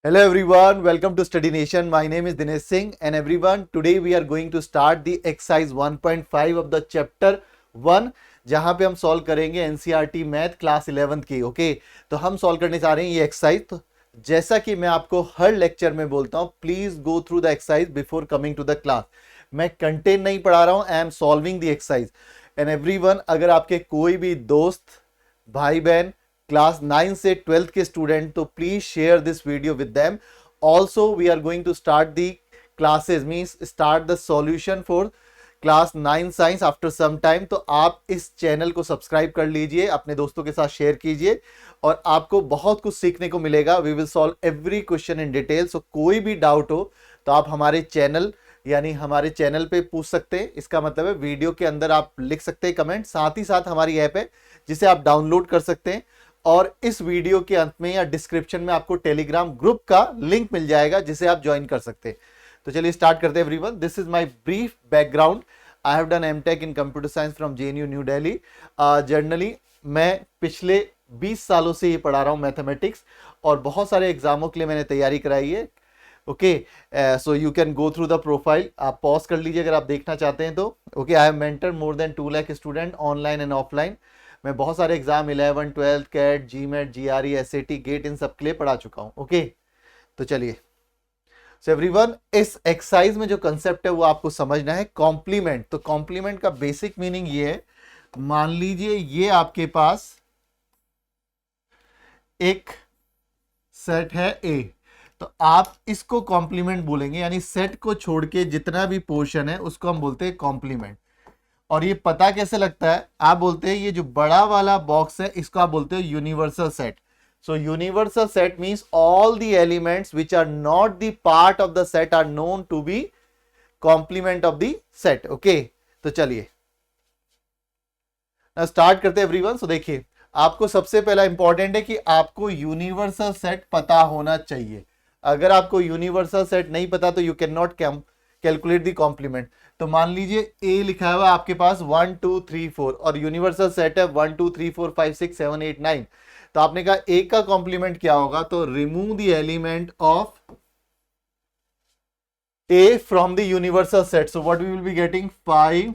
Hello everyone, welcome to Study Nation. My name is Dinesh Singh and everyone, today we are going to start the exercise 1.5 of the chapter 1 जहां पे हम solve करेंगे NCERT math class 11 की। Okay, तो हम solve करने जा रहे हैं ये एक्सरसाइज। तो जैसा कि मैं आपको हर लेक्चर में बोलता हूं, please go through the exercise before coming to the class. मैं कंटेंट नहीं पढ़ा रहा हूं, I am solving the exercise. And everyone, अगर आपके कोई भी दोस्त भाई बहन क्लास 9 से 12th के स्टूडेंट, तो please share this video with them. Also we are going to start the classes, means start the solution for class 9 science after some time. तो आप इस चैनल को सब्सक्राइब कर लीजिए, अपने दोस्तों के साथ शेयर कीजिए और आपको बहुत कुछ सीखने को मिलेगा। We will solve every question in detail. So कोई भी डाउट हो तो आप हमारे चैनल यानी हमारे चैनल पे पूछ सकते हैं। इसका मतलब है वीडियो के अंदर आप लिख सकते हैं कमेंट। साथ ही साथ हमारी ऐप है जिसे आप डाउनलोड कर सकते हैं और इस वीडियो के अंत में या डिस्क्रिप्शन में आपको टेलीग्राम ग्रुप का लिंक मिल जाएगा जिसे आप ज्वाइन कर सकते हैं। तो चलिए स्टार्ट करते हैं everyone. This is my brief background. I have done MTech in computer science from JNU New Delhi. Generally मैं पिछले 20 सालों से ये पढ़ा रहा हूँ मैथमेटिक्स और बहुत सारे एग्जामों के लिए मैंने तैयारी कराई है। Okay, so you can go through the profile. आप पॉज कर लीजिए अगर आप देखना चाहते हैं तो। Okay, I have mentor more than 2 lakh student online and offline. मैं बहुत सारे exam 11, 12, CAT, GMAT, GRE, SAT, GATE, इन सब के लिए पढ़ा चुका हूं। ओके, तो चलिए। सो एवरीवन, इस एक्सरसाइज में जो कंसेप्ट है वो आपको समझना है, कॉम्प्लीमेंट। तो कॉम्प्लीमेंट का बेसिक मीनिंग ये है, मान लीजिए ये आपके पास एक सेट है ए, तो आप इसको कॉम्प्लीमेंट बोलेंगे, यानी सेट को छोड़ के जितना भी पोर्शन है उसको हम बोलते हैं कॉम्प्लीमेंट। और ये पता कैसे लगता है, आप बोलते हैं ये जो बड़ा वाला बॉक्स है इसको आप बोलते हो universal set. So universal set means all the elements which are not the part of the set are known to be complement of the set. Okay, तो चलिए स्टार्ट करते हैं एवरीवन। सो देखिए, आपको सबसे पहला इंपॉर्टेंट है कि आपको यूनिवर्सल सेट पता होना चाहिए। अगर आपको यूनिवर्सल सेट नहीं पता तो you can not calculate the complement. तो मान लीजिए ए लिखा हुआ आपके पास 1 2 3 4 और यूनिवर्सल सेट है 1 2 3 4 5 6 7 8 9। तो आपने कहा ए का कॉम्प्लीमेंट क्या होगा, तो remove the element of A from the universal set. So what we will be getting 5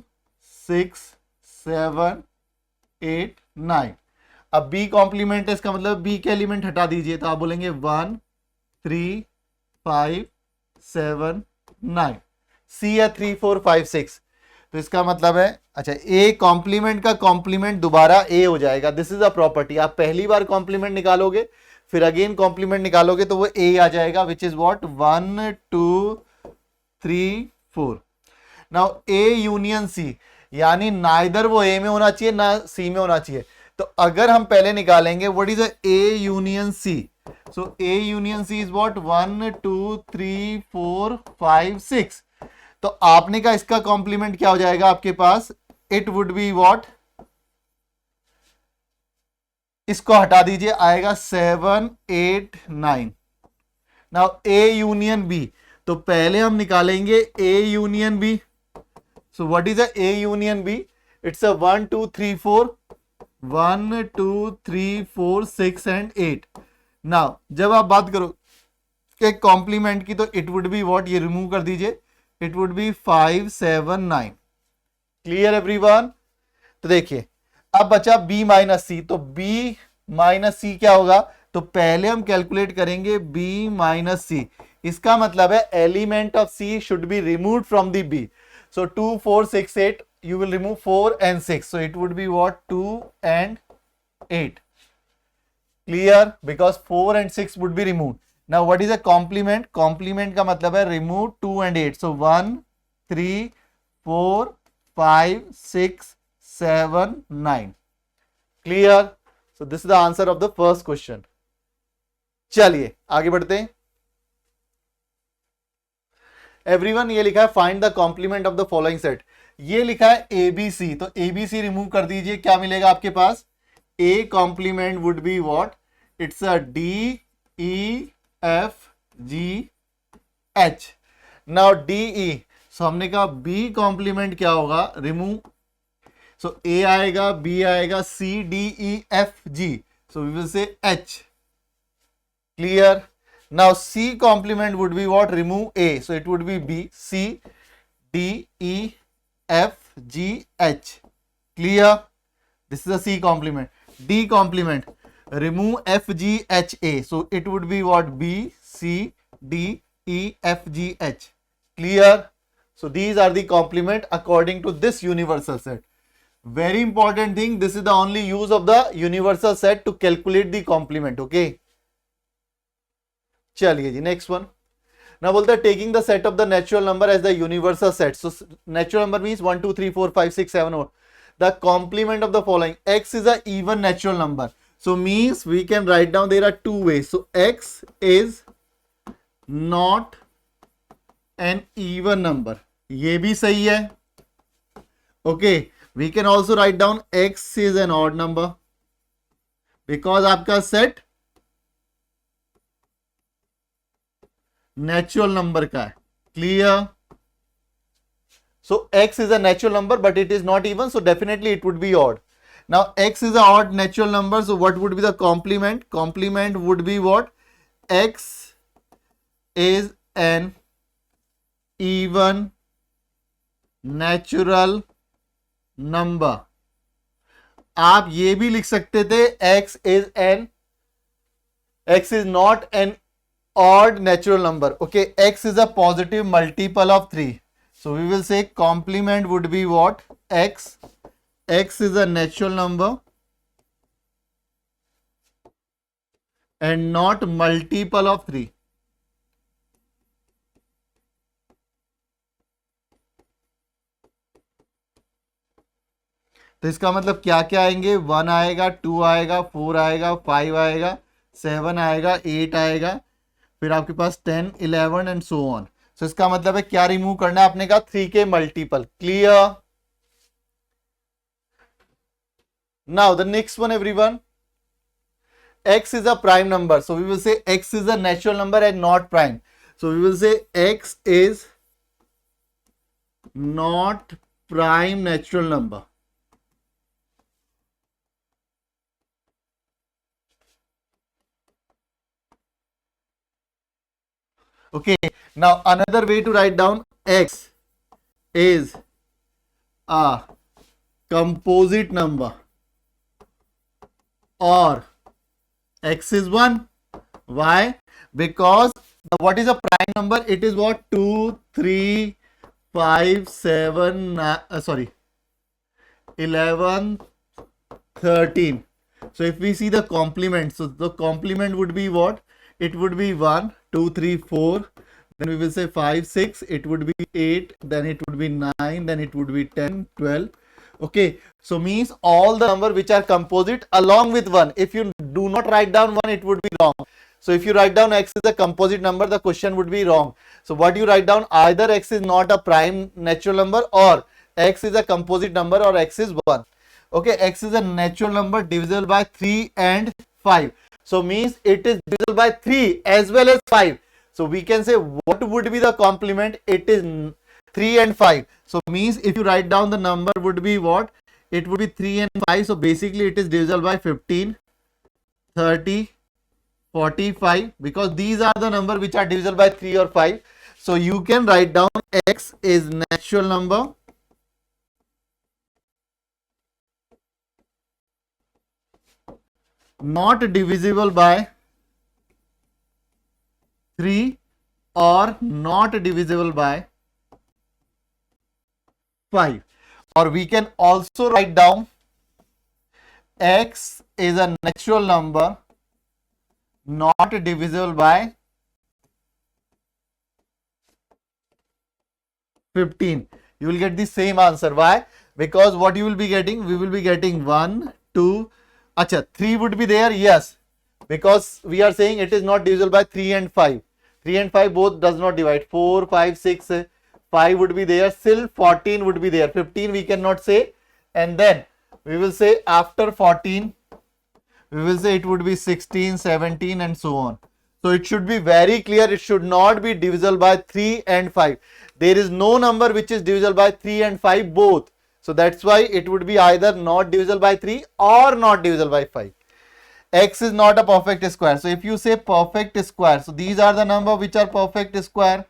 6 7 8 9। अब बी कॉम्प्लीमेंट है, इसका मतलब बी के एलिमेंट हटा दीजिए, तो आप बोलेंगे 1 3 5 7 9। सी है 3 4 5 6, तो इसका मतलब है अच्छा ए कॉम्प्लीमेंट का कॉम्प्लीमेंट दोबारा ए हो जाएगा। This is a property. आप पहली बार कॉम्प्लीमेंट निकालोगे फिर अगेन कॉम्प्लीमेंट निकालोगे तो वो ए आ जाएगा, which is what 1 2 3 4। Now A union C, यानी नाइदर वो ए में होना चाहिए ना सी में होना चाहिए। तो अगर हम पहले निकालेंगे what is A union C, so A union C is what 1 2 3 4 5 6। तो आपने का इसका कॉम्प्लीमेंट क्या हो जाएगा आपके पास, इट वुड बी व्हाट, इसको हटा दीजिए, आएगा 7 8 9। नाउ ए यूनियन बी, तो पहले हम निकालेंगे A union B. So what is A union B, it's a 1 2 3 4 1 2 3 4 6 and 8। Now जब आप बात करो एक कॉम्प्लीमेंट की तो इट वुड बी व्हाट, ये रिमूव कर दीजिए, it would be 5 7 9। Clear everyone? तो देखिए अब बचा b माइनस सी, तो b माइनस सी क्या होगा, तो पहले हम कैलकुलेट करेंगे b माइनस सी। इसका मतलब है element of c should be remove from the b। So 2 4 6 8, you will remove 4 and 6, so it would be what 2 and 8. Clear? Because 4 and 6 would be removed. Now what is a complement? Complement का मतलब है remove 2 and 8, so 1 3 4 5 6 7 9. Clear? So this is the answer of the first question. चलिए आगे बढ़ते हैं। Everyone, ये लिखा है find the complement of the following set. ये लिखा है एबीसी, तो एबीसी रिमूव कर दीजिए, क्या मिलेगा आपके पास, A complement would be what, it's a D E F G H. Now D E, so हमने कहा बी कॉम्प्लीमेंट क्या होगा, रिमूव, सो ए आएगा बी आएगा C D E F G, so we will say H. Clear? Now C complement would be what? Remove A. So it would be B, C, D, E, F, G, H. Clear? This is the C complement. D complement. Remove F, G, H, A. So it would be what? B, C, D, E, F, G, H. Clear? So these are the complement according to this universal set. Very important thing. This is the only use of the universal set to calculate the complement. Okay. चलिए जी next one ना बोलते हैं taking the set of the natural number as the universal set so natural number means 1 2 3 4 5 6 7 8 the complement of the following x is a even natural number so means we can write down there are two ways so x is not an even number ये भी सही है okay we can also write down x is an odd number because आपका set natural number का है clear so x is a natural number but it is not even so definitely it would be odd now x is a odd natural number so what would be the complement would be what x is an even natural number आप ये भी लिख सकते थे x is not an odd natural number. Okay, x is a positive multiple of 3. So we will say complement would be what? X is a natural number and not multiple of 3. तो इसका मतलब क्या क्या आएंगे 1 आएगा 2 आएगा 4 आएगा 5 आएगा 7 आएगा 8 आएगा फिर आपके पास 10 11 एंड सो ऑन सो इसका मतलब है क्या रिमूव करना है आपने कहा 3 के multiple clear now the next one everyone x is a prime number so we will say x is a natural number and not prime so we will say x is not prime natural number okay now another way to write down x is a composite number or x is 1 why because what is a prime number it is what 2 3 5 7 sorry 11 13 so if we see the complement so the complement would be what it would be 1 2 3 4 then we will say 5 6 it would be 8 then it would be 9 then it would be 10 12 okay so means all the number which are composite along with 1 if you do not write down 1 it would be wrong so if you write down x is a composite number the question would be wrong so what you write down either x is not a prime natural number or x is a composite number or x is 1 okay x is a natural number divisible by 3 and 5 so means it is divisible by 3 as well as 5 so we can say what would be the complement it is 3 and 5 so means if you write down the number would be what it would be 3 and 5 so basically it is divisible by 15 30 45 because these are the number which are divisible by 3 or 5 so you can write down x is natural number not divisible by 3 or not divisible by 5 or we can also write down x is a natural number not divisible by 15 you will get the same answer why because what you will be getting we will be getting 1 2 Acha, 3 would be there, yes, because we are saying it is not divisible by 3 and 5. 3 and 5 both does not divide. 4, 5, 6, 5 would be there, still 14 would be there. 15 we cannot say, and then we will say after 14, we will say it would be 16, 17 and so on. So it should be very clear, it should not be divisible by 3 and 5. There is no number which is divisible by 3 and 5 both. So that's why it would be either not divisible by 3 or not divisible by 5. x is not a perfect square. So if you say perfect square, so these are the number which are perfect square.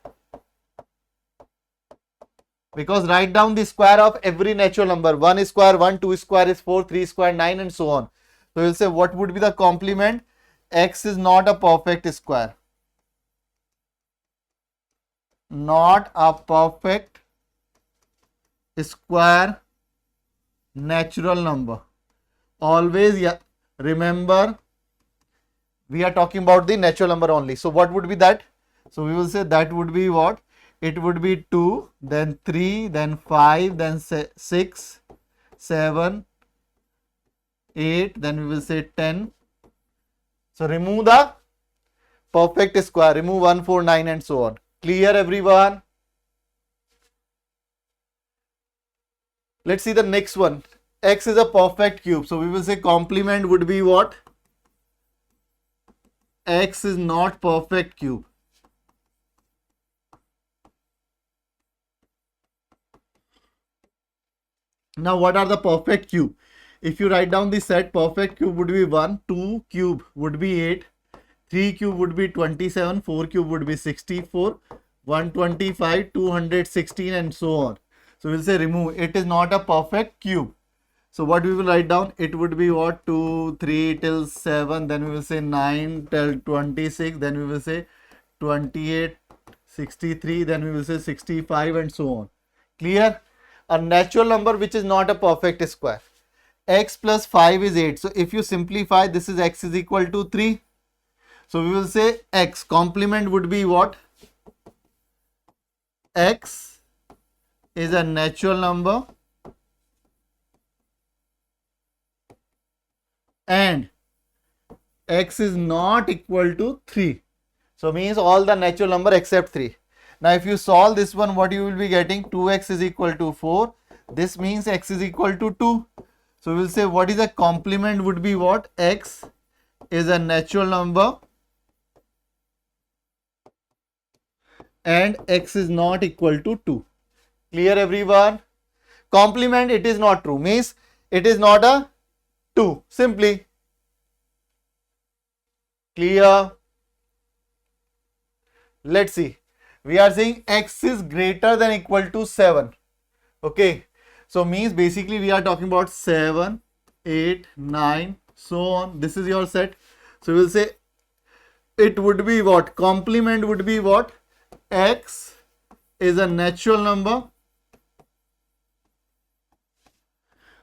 Because write down the square of every natural number. 1 square 1, 2 square is 4, 3 square 9, and so on. So we'll say what would be the complement? X is not a perfect square. Not a perfect square natural number. Always remember we are talking about the natural number only. So what would be that? So we will say that would be what? It would be 2, then 3, then 5, then 6, 7, 8, then we will say 10. So remove the perfect square, remove 1, 4, 9 and so on. Clear everyone? Let's see the next one. X is a perfect cube. So we will say complement would be what? X is not perfect cube. Now what are the perfect cube? If you write down the set, perfect cube would be 1, 2 cube would be 8, 3 cube would be 27, 4 cube would be 64, 125, 216 and so on. So we'll say remove. It is not a perfect cube. So what we will write down? It would be what? 2, 3 till 7, then we will say 9 till 26, then we will say 28, 63, then we will say 65 and so on. Clear? A natural number which is not a perfect square. X plus 5 is 8. So if you simplify, this is x is equal to 3. So we will say x complement would be what? X is a natural number and x is not equal to 3. So means all the natural number except 3. Now if you solve this one, what you will be getting? 2x is equal to 4. This means x is equal to 2. So we will say what is a complement would be what? X is a natural number and x is not equal to 2. Clear everyone? Complement, it is not true. Means it is not a 2. Simply. Clear? Let's see. We are saying x is greater than equal to 7. Okay. So means basically we are talking about 7, 8, 9, so on. This is your set. So we will say it would be what? Complement would be what? X is a natural number.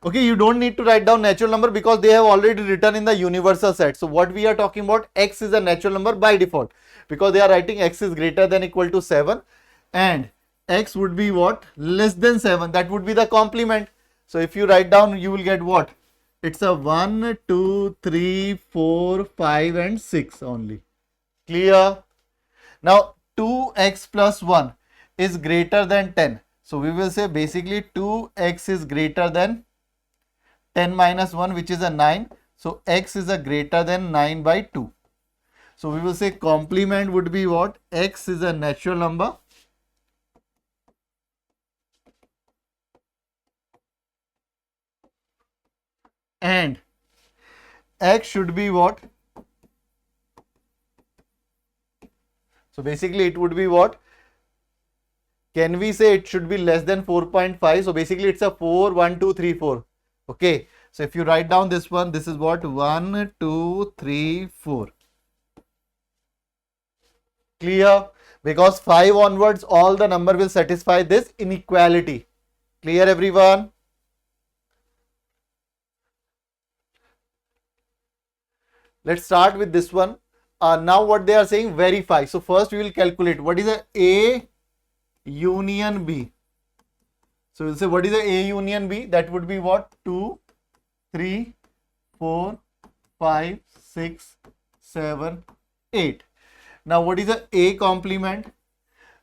Okay, you don't need to write down natural number because they have already written in the universal set. So what we are talking about, x is a natural number by default because they are writing x is greater than equal to 7 and x would be what? Less than 7. That would be the complement. So if you write down, you will get what? It's a 1, 2, 3, 4, 5 and 6 only. Clear? Now 2x plus 1 is greater than 10. So we will say basically 2x is greater than 10 minus 1, which is a 9. So x is a greater than 9 by 2. So we will say complement would be what? X is a natural number and x should be what? So basically it would be what? Can we say it should be less than 4.5? So basically it's a 4, 1, 2, 3, 4. Okay. So if you write down this one, this is what? 1, 2, 3, 4. Clear? Because 5 onwards, all the number will satisfy this inequality. Clear everyone? Let's start with this one. Now what they are saying, verify. So first we will calculate what is A union B. So we'll say what is A union B? That would be what? 2, 3, 4, 5, 6, 7, 8. Now what is A complement?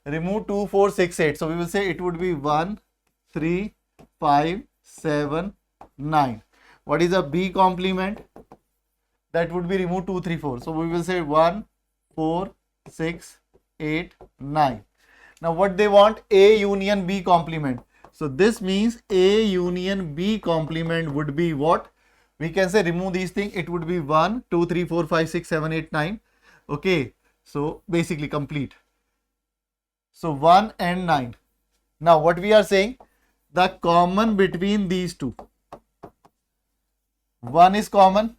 Remove 2, 4, 6, 8. So we will say it would be 1, 3, 5, 7, 9. What is B complement? That would be remove 2, 3, 4. So we will say 1, 4, 6, 8, 9. Now what they want? A union B complement. So this means A union B complement would be what? We can say remove these things. It would be 1, 2, 3, 4, 5, 6, 7, 8, 9. Okay. So basically complete. So 1 and 9. Now what we are saying, the common between these two. 1 is common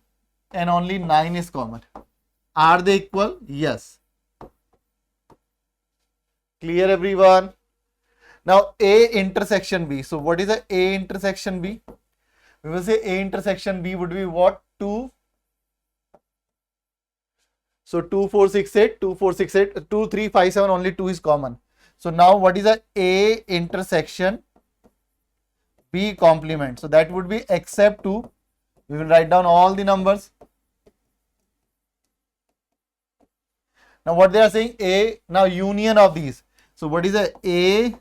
and only 9 is common. Are they equal? Yes. Clear everyone? Now A intersection B. So what is a A intersection B? We will say A intersection B would be what? 2. So 2, 4, 6, 8, 2, 4, 6, 8, 2, 3, 5, 7, only 2 is common. So now what is a intersection B complement? So that would be except 2. We will write down all the numbers. Now what they are saying, A, now union of these. So what is a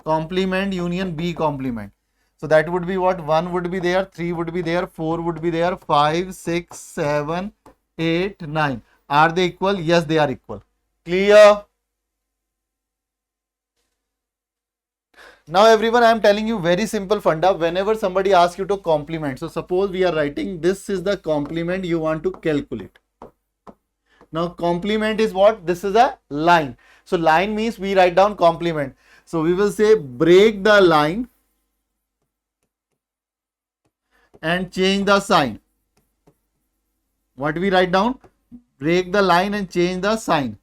complement union B complement? So that would be what? 1 would be there, 3 would be there, 4 would be there, 5, 6, 7, 8, 9. Are they equal? Yes, they are equal. Clear? Now everyone, I am telling you very simple funda. Whenever somebody asks you to complement, so suppose we are writing this is the complement you want to calculate. Now complement is what? This is a line. So line means we write down complement. So we will say break the line and change the sign. What we write down? Break the line and change the sign.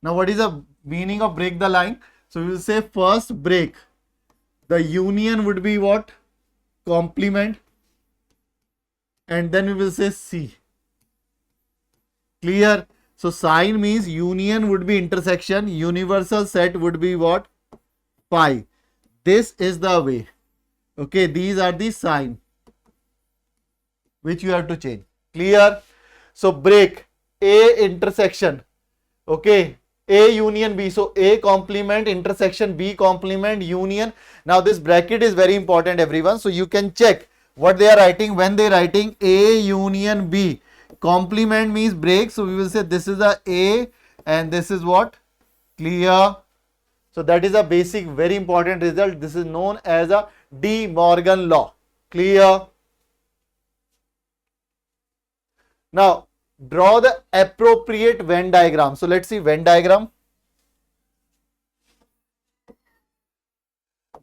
Now what is the meaning of break the line? So we will say first break. The union would be what? Complement. And then we will say C. Clear? So sign means union would be intersection. Universal set would be what? Phi. This is the way. Okay, these are the sign which you have to change. Clear? So break A intersection. Okay, A union B. So A complement intersection B complement union. Now this bracket is very important everyone. So you can check what they are writing when they are writing A union B. Complement means break. So we will say this is a and this is what? Clear? So that is a basic very important result. This is known as a De Morgan law. Clear? Now draw the appropriate Venn diagram. So let's see Venn diagram.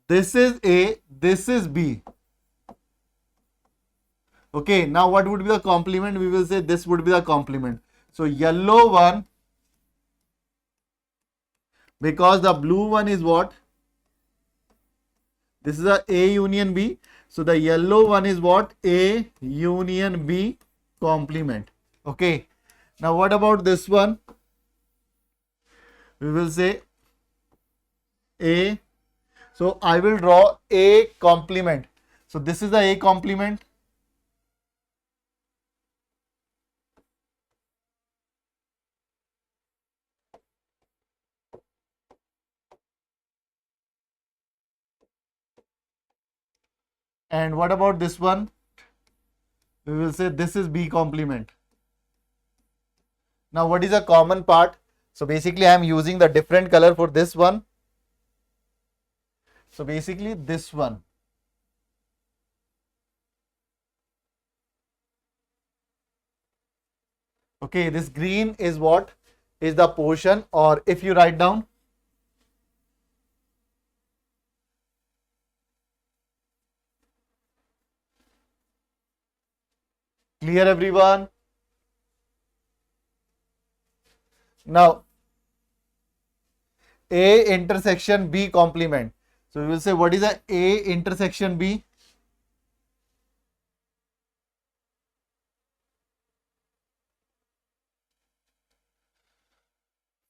This is A, this is B. Okay, now what would be the complement? We will say this would be the complement. So yellow one, because the blue one is what? This is A union B. So the yellow one is what? A union B complement. Okay. Now what about this one? We will say A. So I will draw A complement. So this is the A complement. And what about this one? We will say this is B complement. Now what is a common part? So basically I am using the different color for this one. So basically this one. Okay, this green is what? Is the portion, or if you write down, clear everyone? Now A intersection B complement. So we will say what is A intersection B?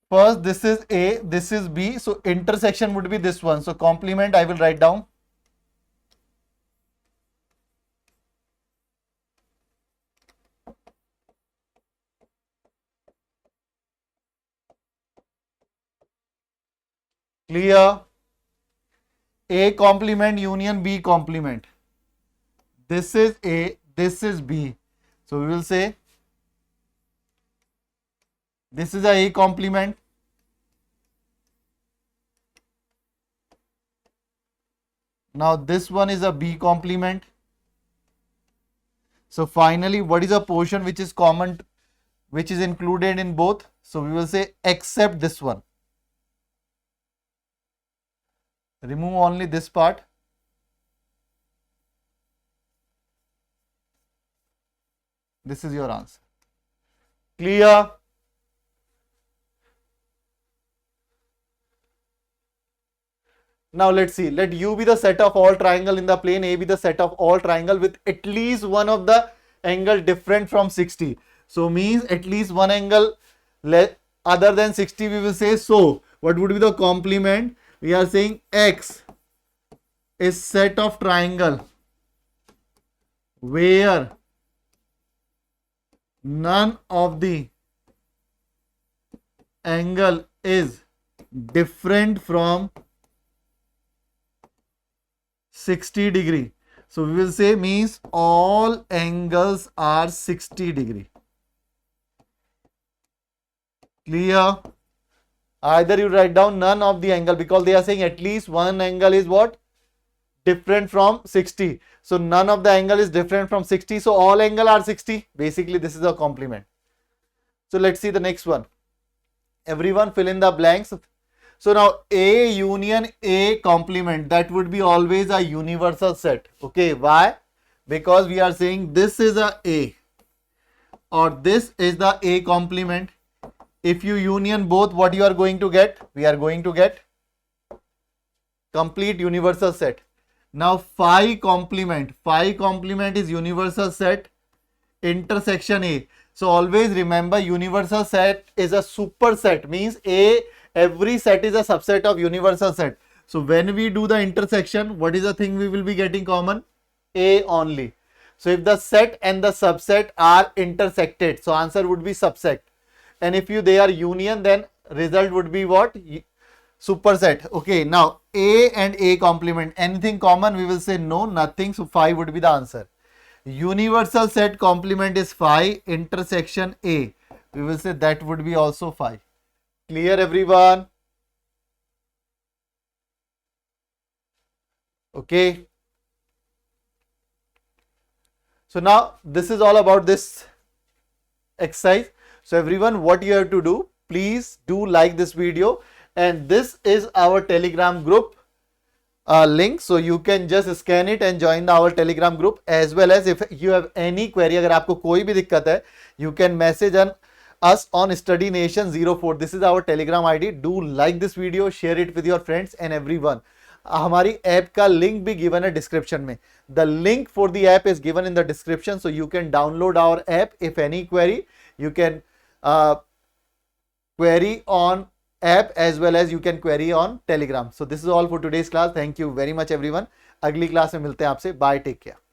First this is A, this is B. So intersection would be this one. So complement I will write down. Clear? A complement union B complement. This is A, this is B. So we will say this is A complement. Now this one is a B complement. So finally, what is a portion which is common, which is included in both? So we will say except this one. Remove only this part. This is your answer. Clear? Now let's see. Let U be the set of all triangle in the plane, A be the set of all triangle with at least one of the angle different from 60. So means at least one angle other than 60 we will say. So what would be the complement? We are saying X is set of triangle where none of the angle is different from 60 degree. So we will say means all angles are 60 degree. Clear? Either you write down none of the angle, because they are saying at least one angle is what? Different from 60. So none of the angle is different from 60. So all angle are 60. Basically this is a complement. So let's see the next one. Everyone fill in the blanks. So now A union A complement, that would be always a universal set. Okay, why? Because we are saying this is a A or this is the A complement. If you union both, what you are going to get? We are going to get complete universal set. Now phi complement is universal set intersection A. So always remember, universal set is a superset, means every set is a subset of universal set. So when we do the intersection, what is the thing we will be getting common? A only. So if the set and the subset are intersected, so answer would be subset. And if they are union, then result would be what? Superset. Okay, now A and A complement, anything common? We will say no, nothing. So phi would be the answer. Universal set complement is phi intersection A. We will say that would be also phi. Clear everyone? Okay. So now this is all about this exercise. So everyone, what you have to do, please do like this video, and this is our Telegram group link. So you can just scan it and join our Telegram group, as well as if you have any query, अगर आपको कोई भी दिक्कत है, you can message us on Study Nation 04. This is our Telegram ID. Do like this video, share it with your friends and everyone. हमारी app का link भी given है डिस्क्रिप्शन में. The link for the app is given in the description, so you can download our app. If any query, you can query on app as well as you can query on Telegram. So this is all for today's class. Thank you very much everyone. अगली class में मिलते हैं आपसे. Bye, take care.